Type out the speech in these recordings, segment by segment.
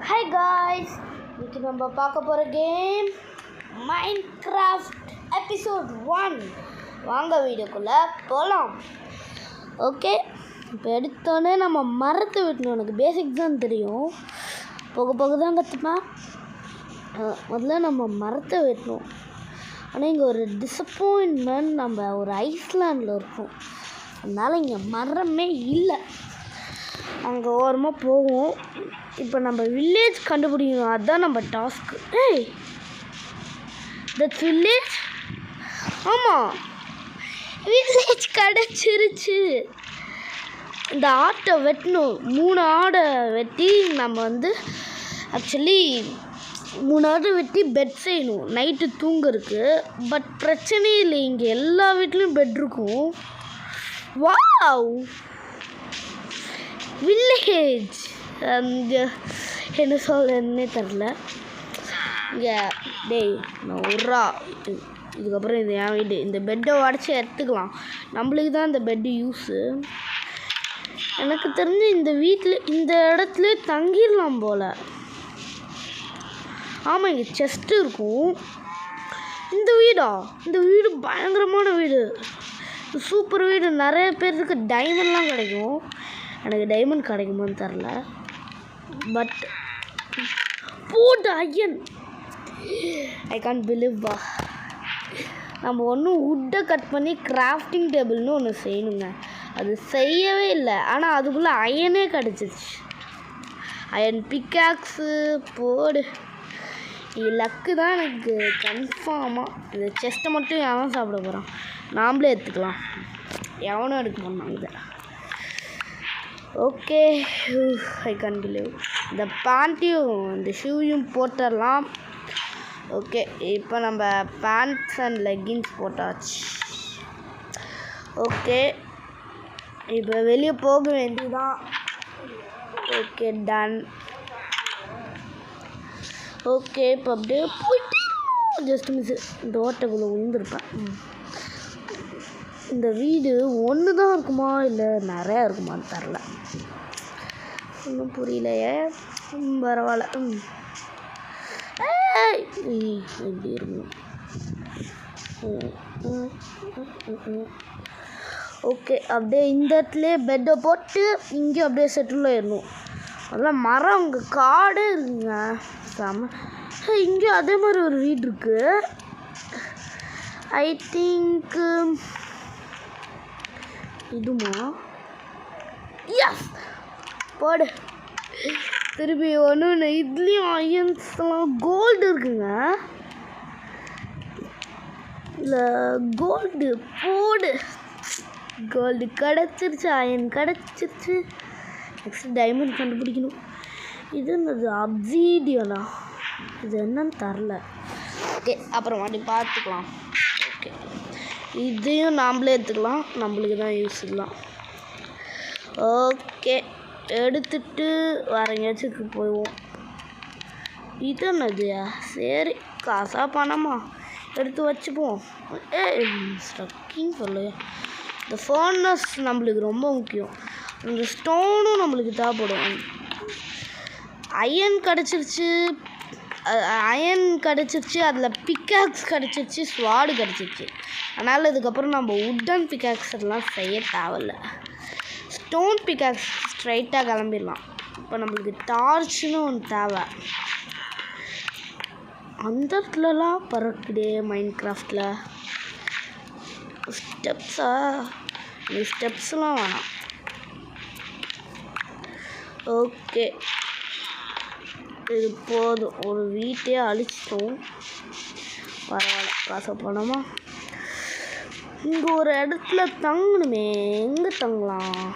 Hi guys, இன்னைக்கு நம்ம பார்க்க போகிற கேம் மைன்கிராஃப்ட் எபிசோட் 1. வாங்க வீடியோக்குள்ளே போகலாம். ஓகே, இப்போ எடுத்தோடனே நம்ம மரத்தை வெட்டணும். எனக்கு பேசிக்ஸ் தான் தெரியும், போக போக தான் கற்றுப்பேன். முதல்ல நம்ம மரத்தை வெட்டணும். ஆனால் இங்கே ஒரு டிசப்பாயின்மெண்ட், நம்ம ஒரு ஐஸ்லாண்டில் இருக்கோம், அதனால் இங்கே மரமே இல்லை. அங்கே ஓரமாக போவோம். இப்போ நம்ம வில்லேஜ் கண்டுபிடிக்கணும், அதுதான் நம்ம டாஸ்க்கு. That's village. ஆமாம், வில்லேஜ் கிடச்சிருச்சு. இந்த ஆட்டை வெட்டணும். 3 ஆடை வெட்டி நம்ம ஆக்சுவலி 3 ஆடை வெட்டி பெட் செய்யணும் நைட்டு தூங்குறதுக்கு. பட் பிரச்சனையே இல்லை, இங்கே எல்லா வீட்லேயும் பெட் இருக்கும். Wow, village. என்ன சொல்றதுன்னே தெரில. இங்கே டேய் நான் விட்றா, இதுக்கப்புறம் இது என் வீடு. இந்த பெட்டை உடச்சி எடுத்துக்கலாம், நம்மளுக்கு தான் இந்த பெட்டு யூஸு. எனக்கு தெரிஞ்சு இந்த வீட்டில் இந்த இடத்துல தங்கிடலாம் போல். ஆமாம், இங்கே செஸ்ட்டு இருக்கும். இந்த வீடு பயங்கரமான வீடு, சூப்பர் வீடு. நிறைய பேருக்கு டைமண்ட்லாம் கிடைக்கும். எனக்கு டைமண்ட் கிடைக்குமான்னு தெரில. But bought iron, I can't believe. நம்ம ஒன்றும் வுட்டை கட் பண்ணி கிராஃப்டிங் டேபிள்னு ஒன்று செய்யணுங்க. அது செய்யவே இல்லை, ஆனால் அதுக்குள்ளே அயனே கிடச்சிருச்சு. அயன் பிக்காக்ஸு போடு. லக்கு தான் எனக்கு கன்ஃபார்மாக. இந்த செஸ்ட்டை மட்டும் எவன் சாப்பிட போகிறான்? நாம்ளே எடுத்துக்கலாம், எவனும் எடுக்க பண்ணாங்க. Okay, I can't believe. இந்த பேண்ட்டையும் இந்த ஷூவையும் போட்டுடலாம். ஓகே, இப்போ நம்ம பேண்ட்ஸ் அண்ட் லெக்கின்ஸ் போட்டாச்சு. ஓகே, இப்போ வெளியே போக வேண்டியதான். Okay, ton. ஓகே, இப்போ அப்படியே போயிட்டு ஜஸ்ட் மிஸ் இந்த ஓட்டைக்குள்ளே விழுந்துருப்பேன். இந்த வீடு ஒன்று தான் இருக்குமா இல்லை நிறையா இருக்குமான்னு தெரில, ஒன்றும் புரியலையே. பரவாயில்ல. எப்படி இருக்கும்? ஓகே, அப்படியே இந்த இடத்துல பெட்டை போட்டு இங்கே அப்படியே செட்டில் ஆயிடணும். அதெல்லாம் மரம், அங்கே காடே இருக்குங்க செம. இங்கேயும் அதே மாதிரி ஒரு வீடு இருக்குது. ஐ திங்க் இதுமா? எஸ், போடு. திருப்பி ஒன்று இதுலேயும் அயன்ஸ்லாம் கோல்டு இருக்குங்க. இல்லை கோல்டு போடு. கோல்டு கிடச்சிருச்சு, அயன் கிடச்சிருச்சு. நெக்ஸ்ட் டைமண்ட் கண்டுபிடிக்கணும். இது என்னது? அப்சீடியனா? இது என்னன்னு தெரில. ஓகே, அப்புறம் வாட்டி பார்த்துக்கலாம். ஓகே, இதையும் நாம்ளே எடுத்துக்கலாம், நம்மளுக்கு தான் யூஸ் இல்லலாம். ஓகே, எடுத்துட்டு வேறு எங்கேயாச்சும் போயிடுவோம். இது என்னது? சரி, காசா பணமா எடுத்து வச்சுப்போம். ஸ்ட்ரக்கிங் சொல்லு. இந்த ஃபர்னஸ் நம்மளுக்கு ரொம்ப முக்கியம். இந்த ஸ்டோனும் நம்மளுக்கு தேவைப்படும். அயன் கிடச்சிருச்சு, அதில் பிக்காக்ஸ் கிடச்சிருச்சு, ஸ்வாடு கிடச்சிருச்சு. அதனால் இதுக்கப்புறம் நம்ம வுட்டன் பிக்காக்ஸ் எல்லாம் செய்ய தேவையில்ல. ஸ்டோன் பிக்காக்ஸ் ஸ்ட்ரைட்டாக கிளம்பிடலாம். இப்போ நம்மளுக்கு டார்ச்னு ஒன்று தேவை. அந்த இடத்துலலாம் பறக்குதே மைன்கிராஃப்டில் ஸ்டெப்ஸா? இந்த ஸ்டெப்ஸ்லாம் வேணாம். ஓகே, இது போதும். ஒரு வீட்டையே அழிச்சிட்டோம், பரவாயில்ல. காசை போனோமா? இங்கே ஒரு இடத்துல தங்கணுமே, எங்கே தங்கலாம்?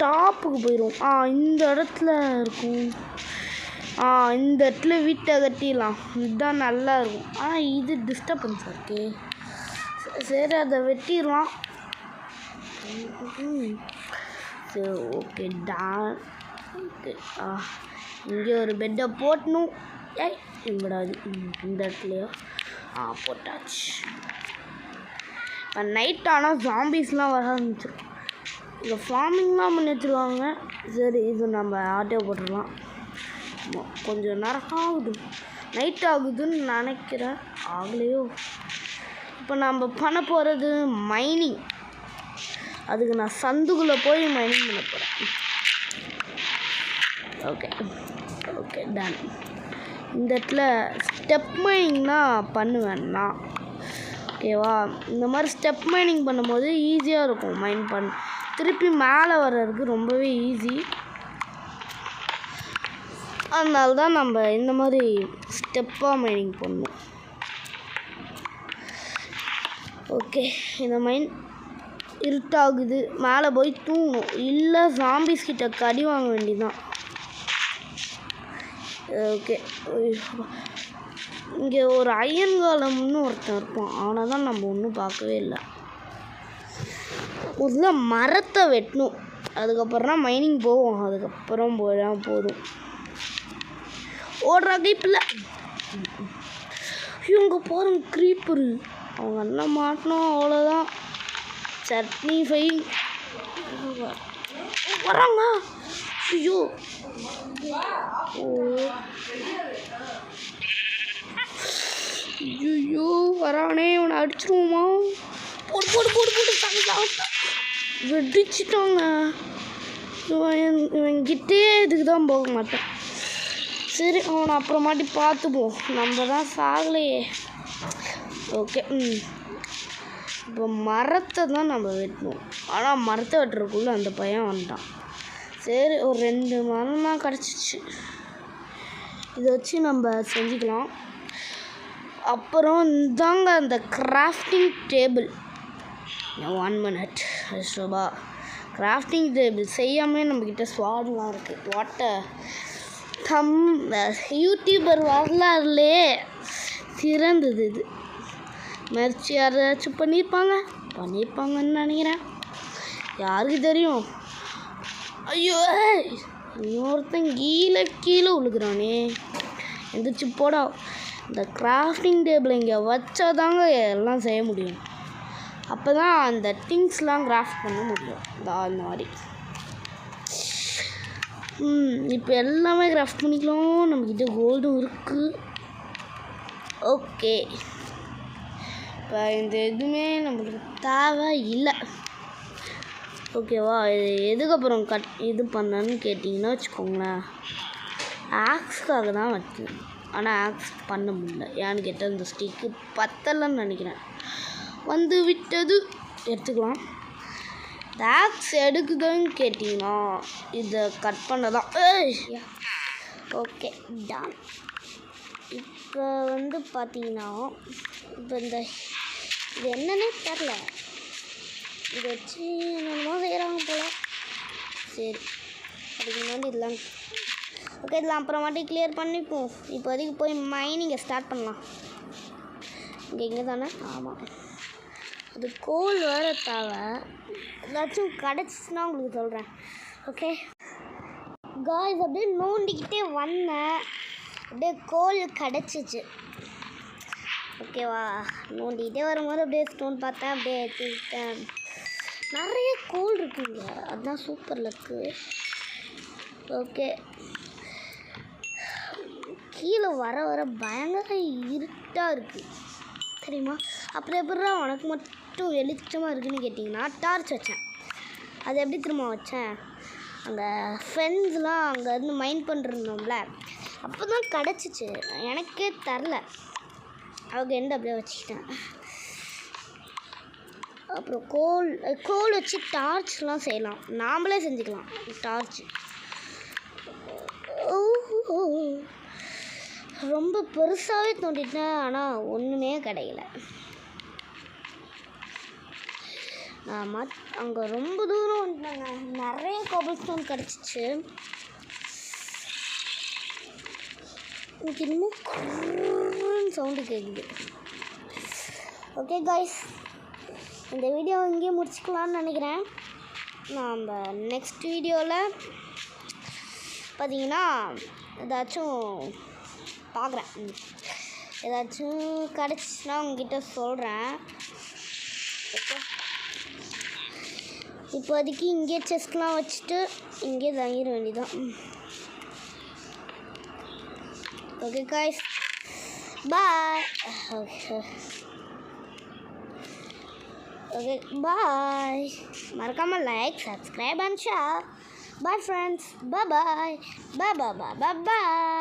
டாப்புக்கு போயிடும். இந்த இடத்துல இருக்கும். இந்த இடத்துல வீட்டை கட்டிடலாம், இதுதான் நல்லா இருக்கும். இது டிஸ்டர்பன்ஸாக இருக்கே. சரி, அதை வெட்டிடலாம். சரி, ஓகே, டான். ஓகே, இங்கே ஒரு பெட்டை போட்டணும். இங்கடாது இந்த இடத்துலையோ போட்டாச்சு. இப்போ நைட் ஆனால் ஜாம்பீஸ்லாம் வர ஆரம்பிச்சிடும். இங்கே ஃபார்மிங்லாம் பண்ணி வச்சுருவாங்க. சரி, இது நம்ம ஆட்டோ போட்டுடலாம். கொஞ்சம் நேரம் ஆகுது, நைட் ஆகுதுன்னு நினைக்கிறேன். ஆகலையோ. இப்போ நம்ம பண்ண போகிறது மைனிங். அதுக்கு நான் சந்துக்குள்ளே போய் மைனிங் பண்ண போகிறேன். Okay okay, done. இந்த இடத்துல ஸ்டெப் மைனிங்னா பண்ணுவேன் நான். ஓகேவா? இந்த மாதிரி ஸ்டெப் மைனிங் பண்ணும்போது ஈஸியாக இருக்கும். மைன் திருப்பி மேலே வர்றதுக்கு ரொம்பவே ஈஸி. அதனால தான் நம்ம இந்த மாதிரி ஸ்டெப்பாக மைனிங் பண்ணணும். ஓகே, இந்த மைன் இருட்டாகுது, மேலே போய் தூங்கணும், இல்லை ஜாம்பிஸ் கிட்ட கடி வாங்க வேண்டியதுதான். ஓகே, இங்கே ஒரு அயன் காலம்னு ஒருத்தன் இருப்பான். அவனை தான் நம்ம ஒன்றும் பார்க்கவே இல்லை. முதல்ல மரத்தை வெட்டணும், அதுக்கப்புறம் தான் மைனிங் போவோம். அதுக்கப்புறம் போனால் போதும். ஓடுறா க்ரீப்பில். இவங்க போகிறோம் க்ரீப்பரு. அவங்க அண்ணன் மாட்டணும், அவ்வளோதான். சட்னி ஃபை வராங்க. ஐயோ, ஐயோ வரானே, இவனை அடிச்சிருவோமா? போடு போடு போடு போட்டு வெடிச்சிட்டாங்க. இவன்கிட்டே இதுக்கு தான் போக மாட்டேன். சரி, அவனை அப்புறமாட்டி பார்த்துப்போம், நம்ம தான் சாகலையே. ஓகே, இப்போ மரத்தை தான் நம்ம வெட்டணும். ஆனால் மரத்தை வெட்டுறதுக்குள்ளே அந்த பையன் வந்துட்டான். சரி, ஒரு 2 மரம் தான் கிடச்சிச்சு. இதை வச்சு நம்ம செஞ்சுக்கலாம். அப்புறம் இதாங்க அந்த கிராஃப்டிங் டேபிள். 1 minute ரூபா. கிராஃப்டிங் டேபிள் செய்யாமல் நம்மக்கிட்ட ஸ்வாட்லாம் இருக்குது. வாட்டர் யூடியூபர் வரலாறுலே சிறந்தது இது. மெர்ச்சி யாராச்சும் பண்ணியிருப்பாங்கன்னு நினைக்கிறேன். யாருக்கு தெரியும்? ஐயோ, இன்னொருத்தன் கீழே விழுகிறானே. எந்திரிச்சு போடா. இந்த கிராஃப்டிங் டேபிள் இங்கே வச்சாதாங்க எல்லாம் செய்ய முடியும். அப்போ தான் அந்த திங்ஸ்லாம் கிராஃப்ட் பண்ண முடியும். அந்த மாதிரி இப்போ எல்லாமே கிராஃப்ட் பண்ணிக்கலாம். நம்மக்கிட்ட கோல்டும் இருக்குது. ஓகே, இப்போ இந்த எதுவுமே நம்மளுக்கு தேவை இல்லை. ஓகேவா? இது எதுக்கப்புறம் இது பண்ணன்னு கேட்டிங்கன்னா வச்சுக்கோங்களேன், ஆக்ஸ்க்காக தான் வச்சேன். ஆனால் ஆக்ஸ் பண்ண முடியல. ஏன்னு கேட்டால் இந்த ஸ்டிக்கு பத்தலைன்னு நினைக்கிறேன். வந்து விட்டது, எடுத்துக்கலாம். இந்த ஆக்ஸ் எடுக்குதுன்னு கேட்டிங்கன்னா இதை கட் பண்ண தான். Okay, done. இப்போ வந்து பார்த்தீங்கன்னா, இப்போ இது என்னன்னே தெரில. இதை வச்சு என்னென்னமோ செய்கிறாங்க போல். சரி, அதுக்கு முன்னாடி இதெல்லாம் ஓகே, இதெல்லாம் அப்புறமாட்டி கிளியர் பண்ணிப்போம். இப்போதைக்கு போய் மைனிங்கை ஸ்டார்ட் பண்ணலாம். இங்கே தானே? ஆமாம். அது கோல் வேறு தேவை. ஏதாச்சும் கிடச்சிச்சின்னா உங்களுக்கு சொல்கிறேன். ஓகே காய்ஸ், அப்படியே நோண்டிக்கிட்டே வந்தேன். அப்படியே கோல் கிடச்சிச்சு. ஓகேவா? நோண்டிக்கிட்டே வரும்போது அப்படியே ஸ்டோன் பார்த்தேன், அப்படியே எடுத்துக்கிட்டேன். நிறைய கோல் இருக்குங்க, அதுதான் சூப்பர் லக்கு. ஓகே, கீழே வர பயங்கர இருட்டாக இருக்குது தெரியுமா? அப்புறம் எப்படின்னா உனக்கு மட்டும் வெளிச்சமாக இருக்குதுன்னு கேட்டிங்கன்னா, டார்ச் வச்சேன். அது எப்படி திரும்ப வச்சேன், அங்கே ஃப்ரெண்ட்ஸ்லாம் அங்கேருந்து மைண்ட் பண்ணிருந்தோம்ல, அப்போ தான் கிடச்சிச்சு. எனக்கே தரல. அவங்க எந்த அப்படியே வச்சுக்கிட்டேன். அப்புறம் கோல் வச்சு டார்ச்லாம் செய்யலாம். நாமளே செஞ்சுக்கலாம் டார்ச். ரொம்ப பெருசாகவே தோண்டிட்டேன், ஆனால் ஒன்றுமே கிடைக்கல. நான் அங்கே ரொம்ப தூரம் வந்துட்டாங்க. நிறைய கோபிள் ஸ்டோன் கிடச்சிச்சு. எனக்கு இன்னும் சவுண்டு கேட்குது. ஓகே காய்ஸ், இந்த வீடியோ இங்கேயே முடிச்சுக்கலான்னு நினைக்கிறேன். நம்ம நெக்ஸ்ட் வீடியோவில் பார்த்தீங்கன்னா ஏதாச்சும் பார்க்குறேன். ஏதாச்சும் கிடச்சிச்சின்னா உங்ககிட்ட சொல்கிறேன். ஓகே, இப்போதைக்கு இங்கே செஸ்ட்லாம் வச்சுட்டு இங்கே தங்கிட வேண்டியதான். Okay guys, bye. Okay bye. மறக்காமல் like, subscribe and share. Bye friends. Bye bye. Bye bye bye bye.